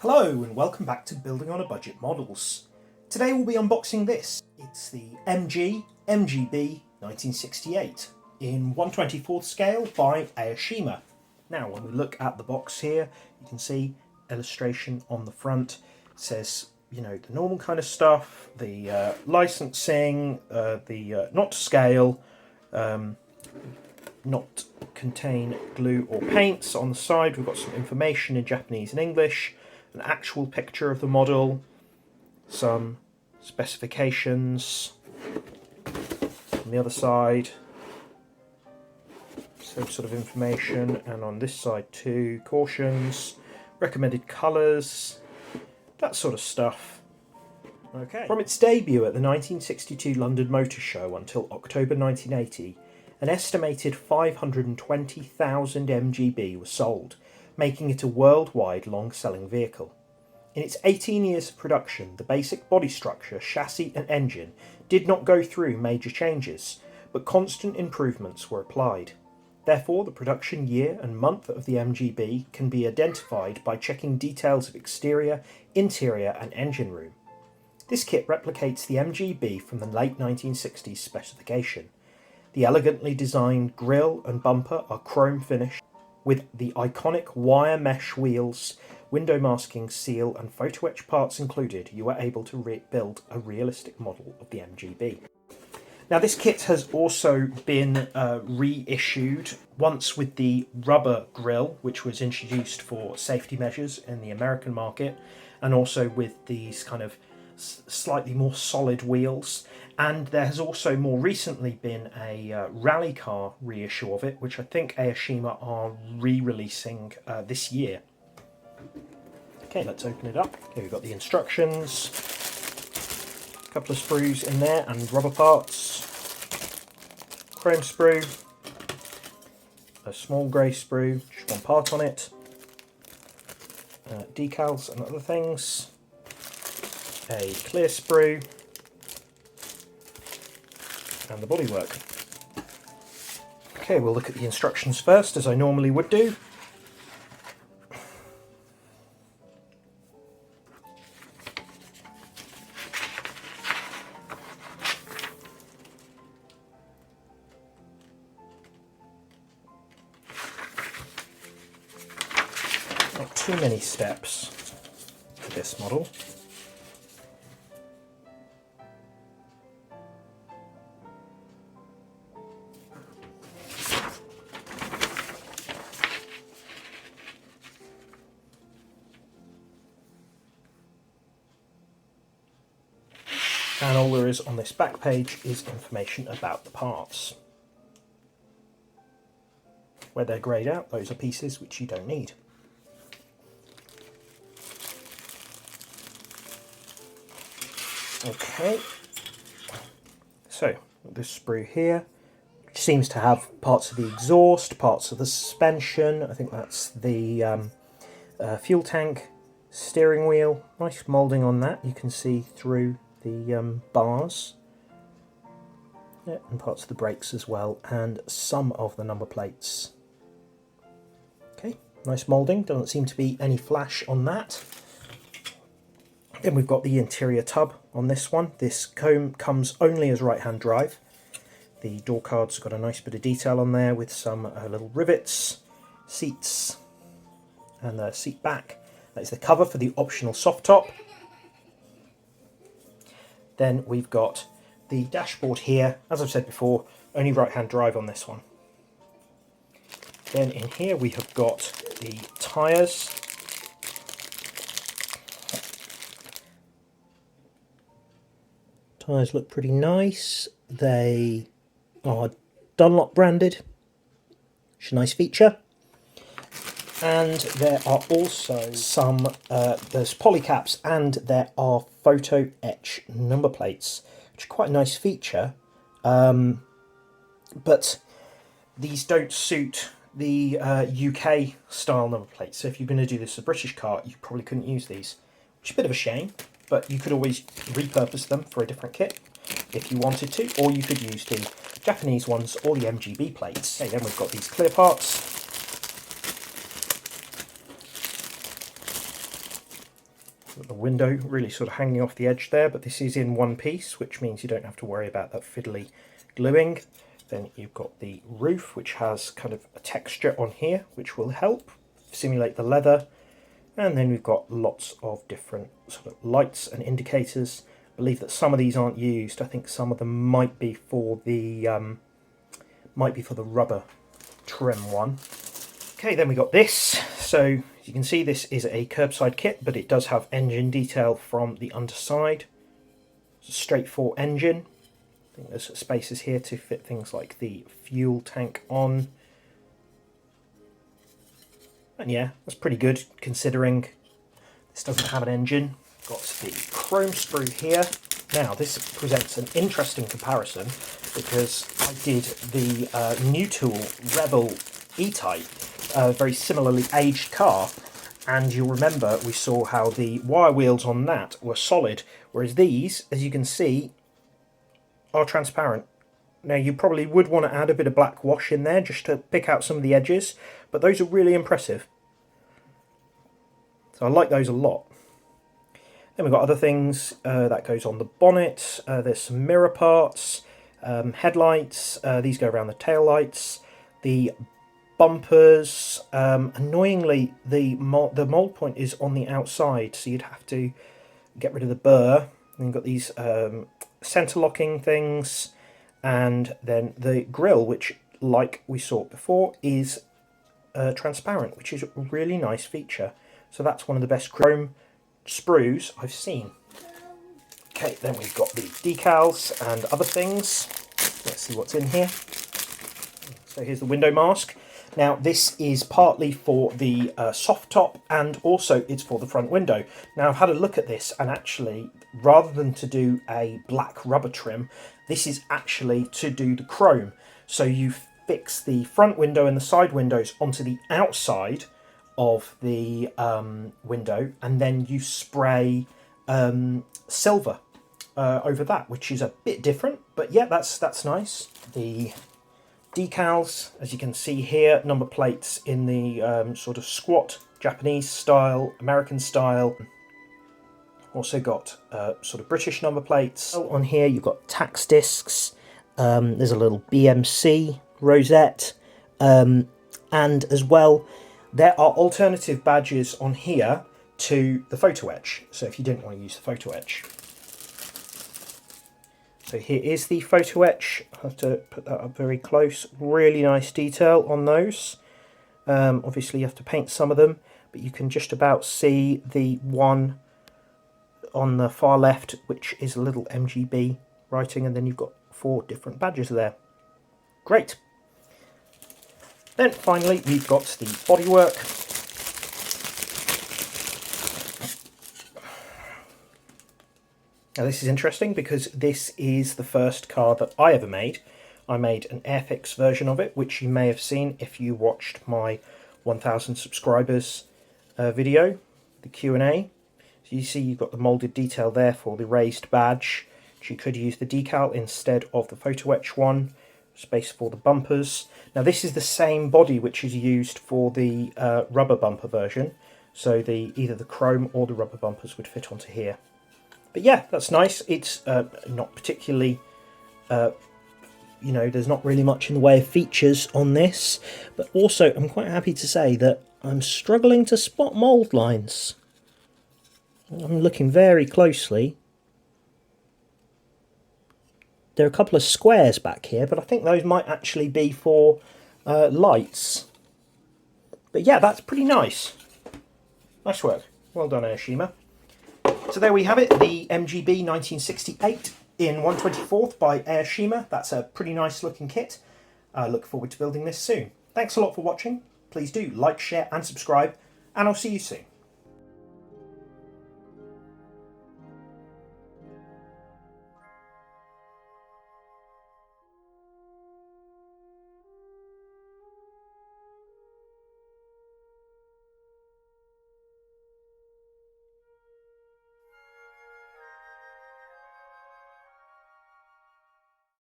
Hello and welcome back to Building on a Budget Models. Today we'll be unboxing this. It's the MGB 1968 in 1/24 scale by Aoshima. Now when we look at the box here, you can see illustration on the front. It says, you know, the normal kind of stuff, the licensing, the not to scale, not contain glue or paints. On the side we've got some information in Japanese and English, an actual picture of the model, some specifications. On the other side, same sort of information, and on this side too, cautions, recommended colours, that sort of stuff. Okay. From its debut at the 1962 London Motor Show until October 1980, an estimated 520,000 MGB was sold, making it a worldwide long-selling vehicle. In its 18 years of production, the basic body structure, chassis and engine did not go through major changes, but constant improvements were applied. Therefore, the production year and month of the MGB can be identified by checking details of exterior, interior and engine room. This kit replicates the MGB from the late 1960s specification. The elegantly designed grille and bumper are chrome finished, with the iconic wire mesh wheels, window masking, seal and photo etch parts included. You are able to build a realistic model of the MGB. Now this kit has also been reissued, once with the rubber grille, which was introduced for safety measures in the American market, and also with these kind of slightly more solid wheels. And there has also more recently been a rally car reissue of it, which I think Aoshima are re-releasing this year. Okay, let's open it up. Here we've got the instructions, a couple of sprues in there and rubber parts, chrome sprue, a small grey sprue, just one part on it, decals and other things, a clear sprue, and the bodywork. Okay, we'll look at the instructions first, as I normally would do. Not too many steps for this model. And all there is on this back page is information about the parts. Where they're greyed out, those are pieces which you don't need. Okay, so this sprue here, which seems to have parts of the exhaust, parts of the suspension, I think that's the fuel tank, steering wheel, nice moulding on that, you can see through the bars, yeah, and parts of the brakes as well, and some of the number plates. Okay, nice moulding, doesn't seem to be any flash on that. Then we've got the interior tub on this one. This comes only as right-hand drive. The door card's got a nice bit of detail on there with some little rivets, seats, and the seat back. That is the cover for the optional soft top. Then we've got the dashboard here. As I've said before, only right-hand drive on this one. Then in here we have got the tyres. Tyres look pretty nice. They are Dunlop branded, which is a nice feature. And there are also some, there's polycaps and there are photo etch number plates, which are quite a nice feature. But these don't suit the UK style number plates. So if you're going to do this as a British car, you probably couldn't use these, which is a bit of a shame. But you could always repurpose them for a different kit if you wanted to, or you could use the Japanese ones or the MGB plates. Okay, then we've got these clear parts. The window really sort of hanging off the edge there, but this is in one piece, which means you don't have to worry about that fiddly gluing. Then you've got the roof, which has kind of a texture on here, which will help simulate the leather. And then we've got lots of different sort of lights and indicators. I believe that some of these aren't used. I think some of them might be for the rubber trim one. Okay, then we got this. So as you can see, this is a curbside kit, but it does have engine detail from the underside. It's a straight 4 engine. I think there's spaces here to fit things like the fuel tank on. And yeah, that's pretty good considering this doesn't have an engine. Got the chrome sprue here. Now this presents an interesting comparison because I did the New Tool Rebel E-Type, a very similarly aged car, and you'll remember we saw how the wire wheels on that were solid, whereas these, as you can see, are transparent. Now you probably would want to add a bit of black wash in there just to pick out some of the edges, but those are really impressive. So I like those a lot. Then we've got other things that goes on the bonnet. There's some mirror parts, headlights, these go around the tail lights, the bumpers. Annoyingly, the mold point is on the outside, so you'd have to get rid of the burr. And you've got these centre locking things, and then the grille, which, like we saw before, is transparent, which is a really nice feature. So that's one of the best chrome sprues I've seen. Okay, then we've got the decals and other things. Let's see what's in here. So here's the window mask. Now this is partly for the soft top, and also it's for the front window. Now I've had a look at this, and actually rather than to do a black rubber trim, this is actually to do the chrome. So you fix the front window and the side windows onto the outside of the window, and then you spray silver over that, which is a bit different, but yeah, that's nice. The decals, as you can see here, number plates in the sort of squat Japanese style, American style. Also got sort of British number plates. On here you've got tax discs, there's a little BMC rosette, and as well there are alternative badges on here to the photo etch, so if you didn't want to use the photo etch. So here is the photo etch. I have to put that up very close. Really nice detail on those. Obviously you have to paint some of them, but you can just about see the one on the far left, which is a little MGB writing, and then you've got 4 different badges there. Great. Then finally we've got the bodywork. Now this is interesting because this is the first car that I ever made. I made an Airfix version of it, which you may have seen if you watched my 1000 subscribers video, the Q&A. So you see you've got the moulded detail there for the raised badge. You could use the decal instead of the photo etch one. Space for the bumpers. Now this is the same body which is used for the rubber bumper version, so either the chrome or the rubber bumpers would fit onto here. But yeah, that's nice. It's not particularly, there's not really much in the way of features on this, but also I'm quite happy to say that I'm struggling to spot mould lines. I'm looking very closely. There are a couple of squares back here, but I think those might actually be for lights. But yeah, that's pretty nice. Nice work. Well done, Aoshima. So there we have it, the MGB 1968 in 1/24 by Aoshima. That's a pretty nice looking kit. I look forward to building this soon. Thanks a lot for watching. Please do like, share and subscribe, and I'll see you soon.